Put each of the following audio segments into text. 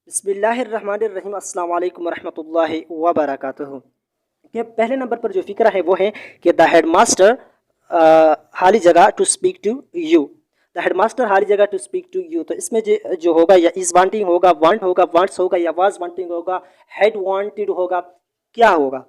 बिस्मिल्लाहिर्रहमानिर्रहीम अस्सलाम वालेकुम रहमतुल्लाहि व बरकातुहू। कि पहले नंबर पर जो फ़िक्रा है वो है कि द हेडमास्टर हाली जगह to speak to you. The headmaster हाली जगह टू स्पीक टू यू, तो इसमें जो होगा या इज़ वांटिंग होगा, वांट होगा, वांट्स होगा, या वाज वांटिंग होगा, हैड वांटेड होगा, क्या होगा।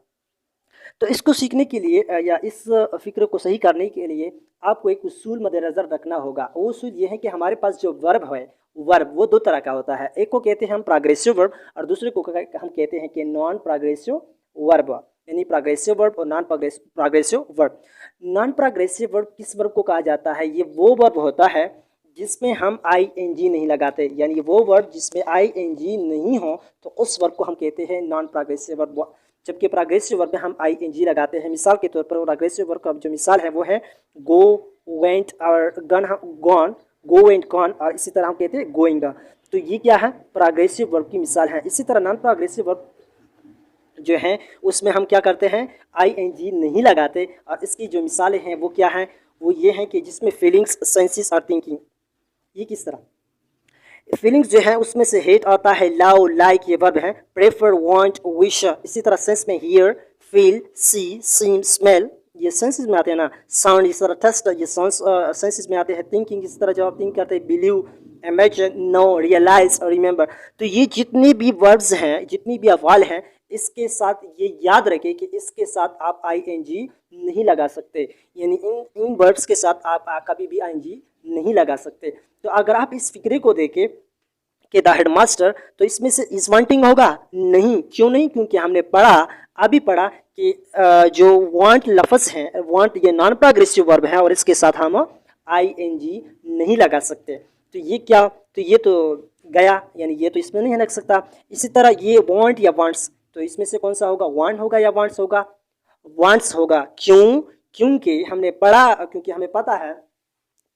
तो इसको सीखने के लिए या इस फ़िक्र को सही करने के लिए आपको एक उसूल मद्देनज़र रखना होगा। वो उसूल ये है कि हमारे पास जो वर्ब है, वर्ब वो दो तरह का होता है। एक को कहते हैं हम प्रोग्रेसिव वर्ब और दूसरे को हम कहते हैं कि नॉन प्रोग्रेसिव वर्ब, यानी प्रोग्रेसिव वर्ब और non progressive verb. Non progressive verb किस वर्ब को कहा जाता है? ये वो वर्ब होता है जिसमें हम आई एन जी नहीं लगाते, यानी वो वर्ब जिसमें आई एन जी नहीं हो तो उस वर्ब को हम कहते हैं नॉन प्रोग्रेसिव वर्ब। जबकि प्रोग्रेसिव वर्ब में हम आई एन जी लगाते हैं। मिसाल के तौर पर प्रोग्रेसिव वर्ब का जो मिसाल है वो है गो, वेंट और gun, gone, go and gone, और इसी तरह हम कहते हैं गोइंग। तो ये क्या है? प्रोग्रेसिव वर्ब की मिसाल है। इसी तरह नॉन प्रोग्रेसिव वर्ब जो है उसमें हम क्या करते हैं? आई एन जी नहीं लगाते, और इसकी जो मिसालें हैं वो क्या हैं? वो ये हैं कि जिसमें फीलिंग्स, सेंसेस और थिंकिंग। ये किस तरह? फीलिंग्स जो है उसमें से हेट आता है, लव, लाइक, ये वर्ब है। Prefer, want, wish. इसी तरह सेंस में hear, feel, see, seem, smell, ये सेंसेस में आते हैं ना। साउंड, इस तरह टेस्ट, ये सेंसेस में आते हैं। थिंकिंग, इस तरह जब आप थिंक करते हैं, बिलीव, इमेजिन, नो, रियलाइज और रिमेंबर। तो ये जितनी भी वर्ब्स हैं, जितनी भी अफ़आल हैं, इसके साथ ये याद रखें कि इसके साथ आप आई एन जी नहीं लगा सकते, यानी इन वर्ब्स के साथ आप कभी भी आई एन जी नहीं लगा सकते। तो अगर आप इस फिक्रे को देखें कि द हेडमास्टर, तो इसमें से इज वांटिंग होगा? नहीं। क्यों नहीं? क्योंकि हमने अभी पढ़ा कि जो वांट लफ्ज़ है, वांट ये नॉन प्रोग्रेसिव वर्ब है और इसके साथ हम आई एन जी नहीं लगा सकते। तो ये क्या? तो ये तो गया, यानी ये तो इसमें नहीं लग सकता। इसी तरह ये वांट या वांट्स, तो इसमें से कौन सा होगा? वांट होगा या वांट्स होगा? वांट्स होगा। क्यों? क्योंकि हमने पढ़ा, क्योंकि हमें पता है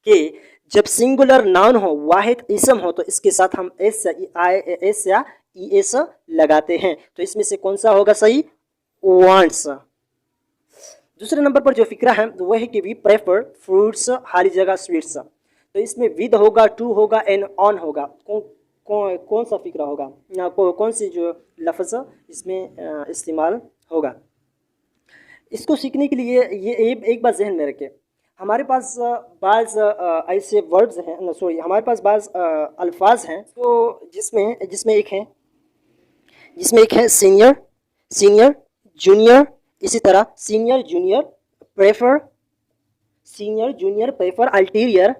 कि जब सिंगुलर नाउन हो, वाहिद इसम हो, तो इसके साथ हम एस या ई एस लगाते हैं। तो इसमें से कौन सा होगा सही? वांट्स। दूसरे नंबर पर जो फिक्रा है वो है कि वी प्रेफर फ्रूट्स हारी जगह स्वीट्स। तो इसमें विद होगा, टू होगा, एंड ऑन होगा। कौन सा फिक्रा होगा? कौन सी जो लफ्ज़ इसमें इस्तेमाल होगा? इसको सीखने के लिए ये एक बात जहन में रखें, हमारे पास बाज़ ऐसे वर्ड्स हैं, सॉरी, हमारे पास बाज़ अल्फाज हैं तो जिसमें एक है सीनियर, जूनियर, इसी तरह senior, junior, prefer, senior, junior, prefer, ulterior,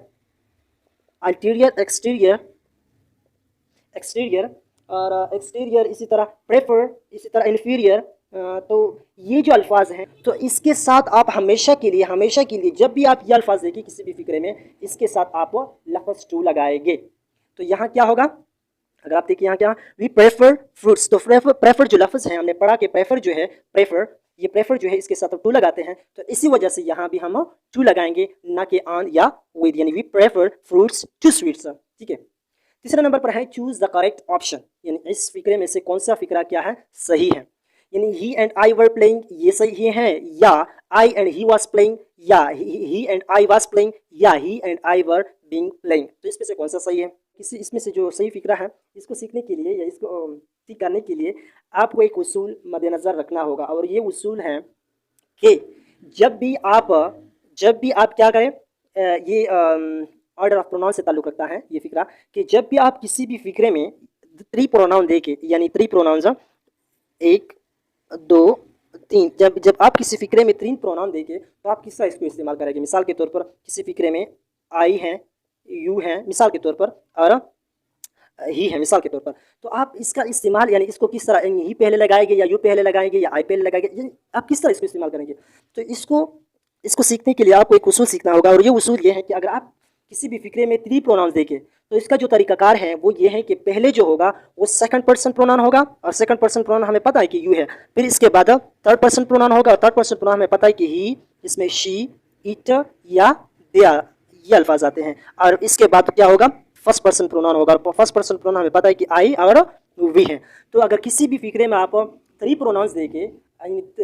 exterior, और एक्सटीरियर, इसी तरह प्रेफर, इसी तरह इन्फीरियर। तो ये जो अल्फाज हैं, तो इसके साथ आप हमेशा के लिए जब भी आप ये अल्फाज देखें किसी भी फिक्रे में, इसके साथ आप लफ्ज़ टू लगाएंगे। तो यहाँ क्या होगा? अगर आप देखिए यहाँ क्या, वी प्रेफर फ्रूट्स, तो प्रेफर जो लफ्ज़ है हमने पढ़ा कि प्रेफर जो है, ये प्रेफर जो है इसके साथ टू लगाते हैं, तो इसी वजह से यहाँ भी हम टू लगाएंगे, ना कि ऑन या विद, यानी we prefer fruits to sweets. ठीक है। तीसरे नंबर पर है चूज द करेक्ट ऑप्शन, यानी इस फिक्रे में से कौन सा फिक्रा क्या है? सही है। यानी ही एंड आई वर प्लेइंग, ये सही है, या I and he was playing, या he and I was playing, या he and I were being playing. तो इसमें से कौन सा सही है? इसमें से जो सही फिक्रा है, इसको सीखने के लिए या इसको ठीक करने के लिए आपको एक उसूल मद्देनज़र रखना होगा, और ये उसूल है कि जब भी आप क्या करें, ये ऑर्डर ऑफ प्रोनाउन से ताल्लुक़ रखता है ये फिक्रा, कि जब भी आप किसी भी फिक्रे में थ्री प्रोनाउन देके, यानी थ्री प्रोनाउंस, एक, दो, तीन, जब आप किसी फिक्रे में तीन प्रोनाउन देंगे तो आप किस तरह इसको इस्तेमाल करेंगे? मिसाल के तौर पर किसी फिक्रे में आई है, यू है मिसाल के तौर पर, और ही है मिसाल के तौर पर, तो आप इसका इस्तेमाल, यानी इसको किस तरह, ही पहले लगाएंगे या यू पहले लगाएंगे या आई पहले लगाएंगे, यानी आप किस तरह इसको इस्तेमाल करेंगे? तो इसको सीखने के लिए आपको एक उसूल सीखना होगा, और ये उसूल ये है कि अगर आप किसी भी फिक्रे में थ्री प्रोनाउंस देखें तो इसका जो तरीकाकार है वो ये है कि पहले जो होगा वो सेकंड पर्सन प्रोनाउन होगा, और सेकंड पर्सन प्रोनाउन हमें पता है कि यू है। फिर इसके बाद थर्ड पर्सन प्रोनाउन होगा, और थर्ड पर्सन प्रोनाउन हमें पता है कि ही, इसमें शी, इट या दे, ये अल्फाज आते हैं। और इसके बाद क्या होगा? फर्स्ट पर्सन प्रोनाउन होगा, और फर्स्ट पर्सन प्रोनाउन हमें पता है कि आई और वी है। तो अगर किसी भी फिक्रे में आप थ्री प्रोनाउंस देके,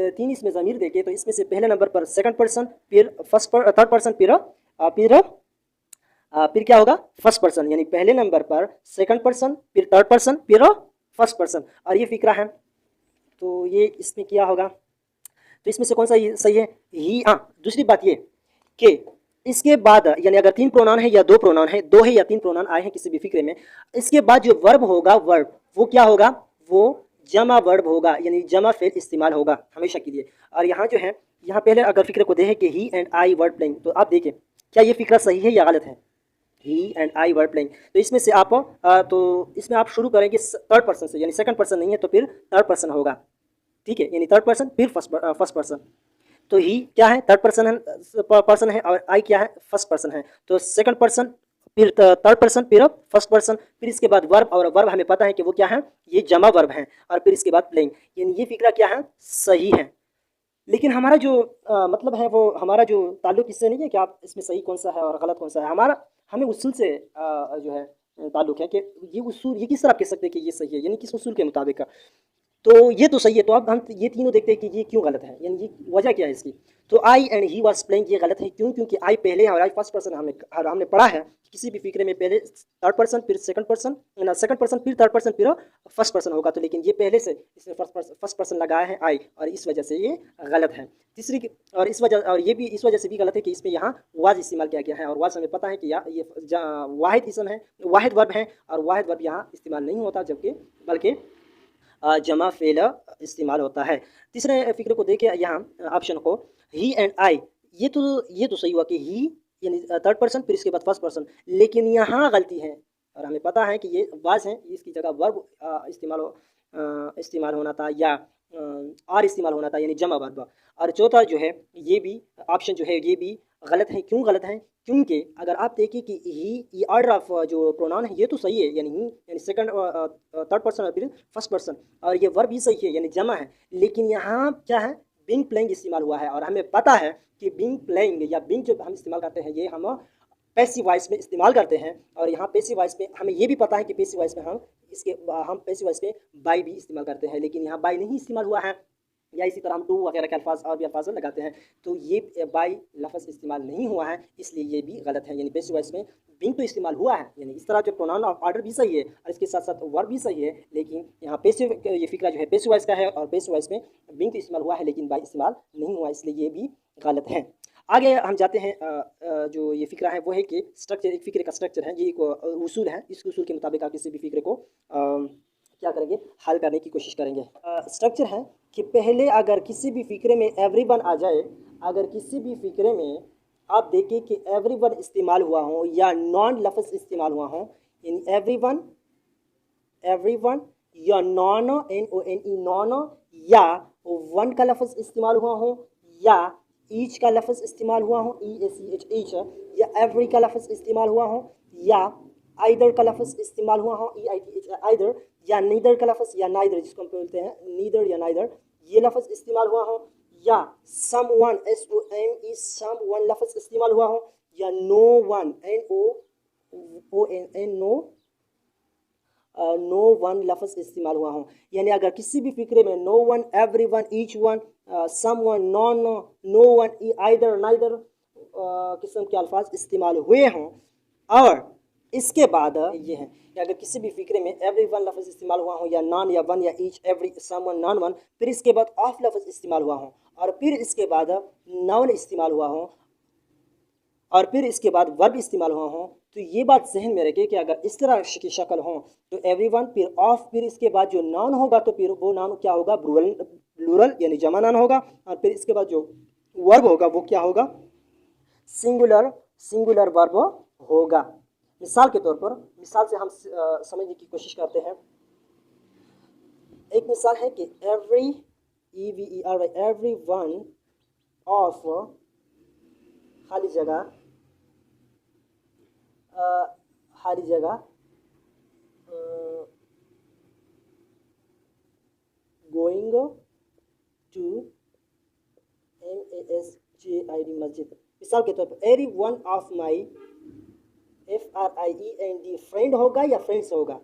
तीन इसमें ज़मीर देके, तो इसमें से पहले नंबर पर सेकंड पर्सन, फिर थर्ड पर्सन, फिर फिर क्या होगा, फर्स्ट पर्सन, यानी पहले नंबर पर सेकंड पर्सन, फिर थर्ड पर्सन, फिर फर्स्ट पर्सन। और ये फिक्रा है, तो ये इसमें क्या होगा, तो इसमें से कौन सा सही है, ही। हाँ, दूसरी बात ये कि इसके बाद यानी अगर तीन प्रोनाउन है या दो प्रोनाउन है, दो है या तीन प्रोनाउन आए हैं किसी भी फिक्रे में, इसके बाद जो वर्ब होगा, वर्ब वो क्या होगा, वो जमा वर्ब होगा, यानी जमा फेल इस्तेमाल होगा हमेशा के लिए। और यहाँ जो है, यहाँ पहले अगर फिक्रे को देखें कि ही एंड आई वर्ड प्लेइंग, तो आप देखिए क्या ये फिक्रा सही है या गलत है, ही एंड आई वर्ड प्लेइंग। तो इसमें से आप तो इसमें आप शुरू करेंगे थर्ड पर्सन से, यानी सेकंड पर्सन नहीं है तो फिर थर्ड पर्सन होगा, ठीक है, यानी थर्ड पर्सन फिर फर्स्ट पर्सन। तो ही क्या है, थर्ड पर्सन है और आई क्या है, फर्स्ट पर्सन है। तो सेकंड पर्सन, फिर थर्ड पर्सन, फिर फर्स्ट पर्सन, फिर इसके बाद वर्ब, और वर्ब हमें पता है कि वो क्या है, ये जमा वर्ब है, और फिर इसके बाद प्लेइंग, यानी ये फिक्रा क्या है, सही है। लेकिन हमारा जो मतलब है, वो हमारा जो ताल्लुक इससे नहीं है कि आप इसमें सही कौन सा है और गलत कौन सा है, हमारा हमें उसूल से जो है ताल्लुक है कि ये उसूल, ये किस तरह आप कह सकते हैं कि ये सही है, यानी किस उसूल के मुताबिक का। तो ये तो सही है, तो अब हम ये तीनों देखते हैं कि ये क्यों गलत है, यानी ये वजह क्या है इसकी। तो आई एंड ही वाज प्लेइंग ये गलत है, क्यों, क्योंकि आई पहले है और आई फर्स्ट पर्सन। हमने पढ़ा है कि किसी भी फिक्रे में पहले थर्ड पर्सन, फिर सेकंड पर्सन, फिर थर्ड पर्सन, फिर फर्स्ट पर्सन होगा। तो लेकिन ये पहले से इसने फर्स्ट पर्सन लगाया है आई, और इस वजह से ये गलत है। तीसरी और इस वजह, और ये भी इस वजह से भी गलत है कि इसमें यहाँ वाज इस्तेमाल किया गया है, और वाज हमें पता है कि ये वाहिद इसम है, वाहिद वर्ब है, और वाहिद वर्ब यहाँ इस्तेमाल नहीं होता, जबकि बल्कि जमा फेल इस्तेमाल होता है। तीसरे फिक्र को देखें यहाँ ऑप्शन को, ही एंड आई, ये तो सही हुआ कि ही यानी थर्ड पर्सन, फिर इसके बाद फर्स्ट पर्सन, लेकिन यहाँ गलती है, और हमें पता है कि ये वाज है, इसकी जगह वर्ब इस्तेमाल होना था, या आर इस्तेमाल होना था, यानी जमा वर्ब। और चौथा जो है, ये भी ऑप्शन जो है ये भी गलत है। क्यों गलत है, क्योंकि अगर आप देखिए कि ही, ये ऑर्डर ऑफ जो प्रोनाउन है ये तो सही है, यानी ही यानी सेकंड थर्ड पर्सन और फिर फर्स्ट पर्सन, और ये वर्ब भी सही है, यानी जमा है। लेकिन यहाँ क्या है, बीइंग प्लेइंग इस्तेमाल हुआ है, और हमें पता है कि बीइंग प्लेइंग या बीइंग जो हम इस्तेमाल करते हैं, ये हम पैसिव वॉइस में इस्तेमाल करते हैं। और यहाँ पैसिव वॉइस में हमें ये भी पता है कि पैसिव वॉइस में हम पैसिव वॉइस में बाय भी इस्तेमाल करते हैं, लेकिन यहाँ बाय नहीं इस्तेमाल हुआ है, या इसी तरह हम टू वगैरह के अल्फाज और भी अल्फाज लगाते हैं, तो ये बाई लफ्ज़ इस्तेमाल नहीं हुआ है, इसलिए ये भी गलत है। यानी पैसिव वॉइस में बीइंग तो इस्तेमाल हुआ है, यानी इस तरह जो प्रोनाउन ऑफ ऑर्डर भी सही है और इसके साथ साथ वर्ब भी सही है, लेकिन यहाँ पैसिव, ये फिक्रा जो है पैसिव वॉइस का है, और पैसिव वॉइस में बीइंग तो इस्तेमाल हुआ है लेकिन बाई इस्तेमाल नहीं हुआ, इसलिए ये भी गलत है। आगे हम जाते हैं, जो ये फिक्रा है वो है कि स्ट्रक्चर, एक फिक्रे का स्ट्रक्चर है, ये एक उसूल है, इस उसूल के मुताबिक आप किसी भी फिक्रे को क्या करेंगे, हल करने की कोशिश करेंगे। स्ट्रक्चर है कि पहले अगर किसी भी फिक्रे में एवरीवन आ जाए, अगर किसी भी फिक्रे में आप देखें कि एवरीवन इस्तेमाल हुआ हो या नॉन लफ्ज़ इस्तेमाल हुआ हो, यानी एवरीवन या नॉन, NONE नॉन, या वन का लफ्ज़ इस्तेमाल हुआ हो, या ईच का लफ्ज़ इस्तेमाल हुआ हो, EACH ईच, या एवरी का लफ्ज़ इस्तेमाल हुआ हो, या आइदर का लफ्ज़ इस्तेमाल हुआ हो, EITH आइदर, या नीदर का लफ्ज़, या नाइदर जिसको हम बोलते हैं नीदर या नाइदर, ये लफ्ज़ इस्तेमाल हुआ हो, या समवन SOME समवन लफ्ज़ इस्तेमाल हुआ हो, या no one NOON no one लफ्ज़ इस्तेमाल हुआ हो। यानी अगर किसी भी फिक्रे में no one, every one, each one, someone, none, no one, either, neither किस्म के अल्फाज इस्तेमाल हुए हों, और इसके बाद ये है कि अगर किसी भी फिक्रे में एवरी वन लफ्ज़ इस्तेमाल हुआ हो, या नॉन, या वन, या each, every, someone, non one, फिर इसके बाद ऑफ लफ्ज़ इस्तेमाल हुआ हो, और फिर इसके बाद नाउन इस्तेमाल हुआ हो, और फिर इसके बाद वर्ब इस्तेमाल हुआ हो, तो ये बात जहन में रखिए कि अगर इस तरह की शक्ल हो तो एवरीवन, फिर ऑफ, फिर इसके बाद जो नाउन होगा तो फिर वो नाउन क्या होगा, प्लूरल यानी जमा नाउन होगा, और फिर इसके बाद जो वर्ब होगा वो क्या होगा, सिंगुलर वर्ब होगा। मिसाल के तौर पर, मिसाल से हम समझने की कोशिश करते हैं। एक मिसाल है कि एवरी वन ऑफ खाली जगह गोइंग टू MASJID मस्जिद। मिसाल के तौर पर every one of my FRIEND friend होगा या फ्रेंड्स होगा,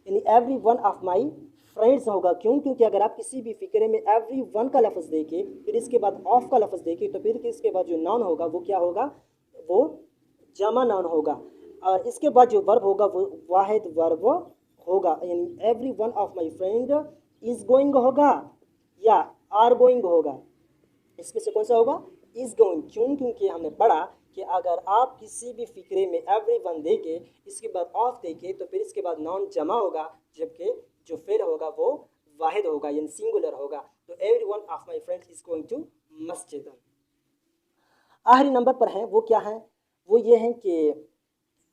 यानी every one of my friends होगा। क्यों, क्योंकि अगर आप किसी भी फिक्रे में एवरी वन का लफ्ज़ देखें, फिर इसके बाद ऑफ का लफ्ज़ देखें, तो फिर इसके बाद जो नाउन होगा वो क्या होगा, वो जमा नाउन होगा, और इसके बाद जो वर्ब होगा वो वाहिद वर्ब होगा, यानी every one of my friend is going होगा या आर गोइंग होगा। इसमें से कौन सा होगा? Is going. क्यों? क्योंकि हमने पढ़ा कि अगर आप किसी भी फिक्रे में एवरी वन देके इसके बाद ऑफ देके तो फिर इसके बाद नाउन जमा होगा, जबकि जो फेल होगा वो वाहिद होगा यानी सिंगुलर होगा। तो every one of my friends is going to मस्जिद। आखिरी नंबर पर है वो क्या है? वो ये है कि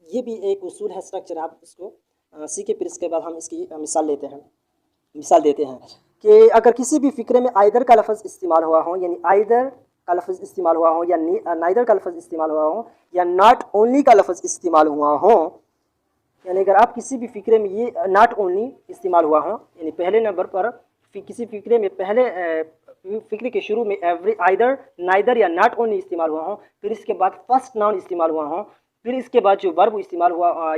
ये भी एक उसूल है, स्ट्रक्चर, आप इसको सीखे फिर इसके बाद हम इसकी मिसाल देते हैं कि अगर किसी भी फिक्रे में आइदर का लफ्ज़ इस्तेमाल हुआ हो, यानी आइदर का लफ्ज़ इस्तेमाल हुआ हो या नाइदर का लफ्ज़ इस्तेमाल हुआ हो या नॉट ओनली का लफ्ज़ इस्तेमाल हुआ हो, यानी अगर आप किसी भी फिक्रे में ये नॉट ओनली इस्तेमाल हुआ हो, यानी पहले नंबर पर किसी फिक्रे में पहले फिक्रे के शुरू में एवरी आइदर नाइदर या नॉट ओनली इस्तेमाल हुआ हो, फिर इसके बाद फर्स्ट नाउन इस्तेमाल हुआ हो, फिर इसके बाद जो वर्ब इस्तेमाल हुआ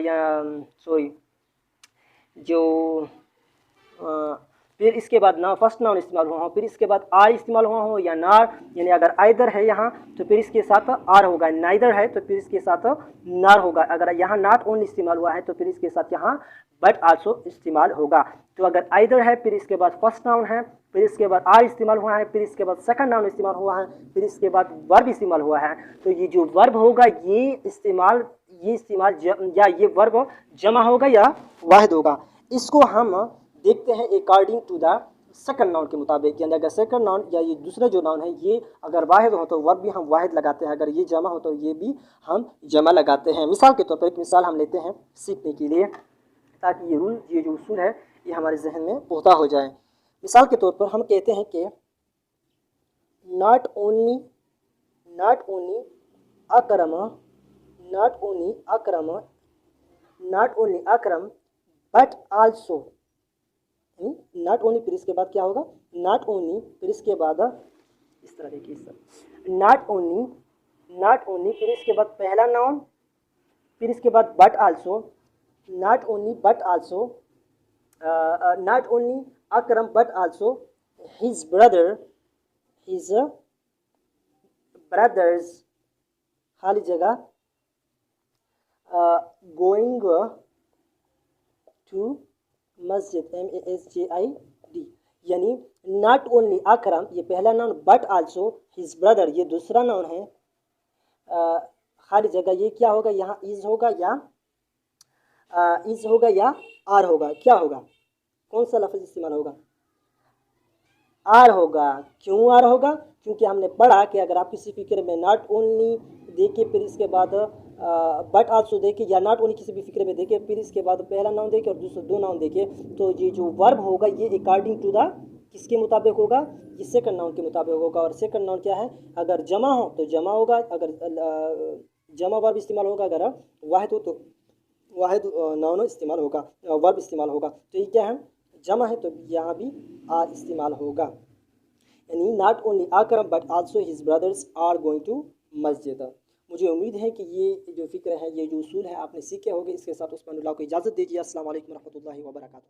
फिर इसके बाद ना फर्स्ट नाउन इस्तेमाल हुआ हो, फिर इसके बाद आर इस्तेमाल हुआ हो या नार, यानी अगर आइदर है यहाँ तो फिर इसके साथ आर होगा, नाइदर है तो फिर इसके साथ नार होगा, अगर यहाँ नॉट ओनली इस्तेमाल हुआ है तो फिर इसके साथ यहाँ बट आल्सो इस्तेमाल होगा। तो अगर आइदर है फिर इसके बाद फर्स्ट नाउन है, फिर इसके बाद आर इस्तेमाल हुआ है, फिर इसके बाद सेकंड नाउन इस्तेमाल हुआ है, फिर इसके बाद वर्ब इस्तेमाल हुआ है, तो ये जो वर्ब होगा ये इस्तेमाल या ये वर्ब जमा होगा या वाहिद होगा। इसको हम देखते हैं according to the second noun के मुताबिक, यानी अगर सेकंड नाउन या ये दूसरा जो नाउन है ये अगर वाहिद हो तो वर्ब भी हम वाहिद लगाते हैं, अगर ये जमा हो तो ये भी हम जमा लगाते हैं। मिसाल के तौर पर एक मिसाल हम लेते हैं सीखने के लिए, ताकि ये जो उसूल है ये हमारे जहन में पुख्ता हो जाए। मिसाल के तौर पर हम कहते हैं कि not only Akram but also, not only फिर इसके बाद क्या होगा? नॉट ओनली फिर इसके बाद इस तरह देखिए, नॉट ओनली फिर इसके बाद पहला नाउन, फिर इसके बाद but also, not only Akram but also his brothers खाली जगह गोइंग टू मस्जिद MASJID, यानी नॉट ओनली अकरम ये पहला noun, but also his brother ये दूसरा नाउन है, खाली जगह ये क्या होगा? यहाँ इज होगा या आर होगा। क्या होगा? कौन सा लफ्ज़ इस्तेमाल होगा? आर होगा। क्यों आर होगा? क्योंकि हमने पढ़ा कि अगर आप किसी फिक्र में नॉट ओनली देखे फिर इसके बाद बट आल्सो देखे, या नॉट ओनली किसी भी फिक्र में देखे फिर इसके बाद पहला नाउन देखे और दूसरा दो नाउन देखे, तो ये जो वर्ब होगा ये अकॉर्डिंग टू द किसके मुताबिक होगा? ये सेकंड नाउन के मुताबिक होगा। और सेकंड नाउन क्या है? अगर जमा हो तो जमा होगा, अगर जमा वर्ब इस्तेमाल होगा, अगर वाहिद हो तो वाहिद नाउन इस्तेमाल होगा, वर्ब इस्तेमाल होगा। तो ये क्या है? जमा है तो यहाँ भी आर इस्तेमाल होगा, यानी not only Akram but also his brothers are going to मस्जिद। मुझे उम्मीद है कि ये जो फ़िक्र है, ये जो उसूल है आपने सीखे होंगे। इसके साथ उस्मान अल्लाह को इजाज़त दीजिए। अस्सलाम वालेकुम रहमतुल्लाहि व बरकातुहू।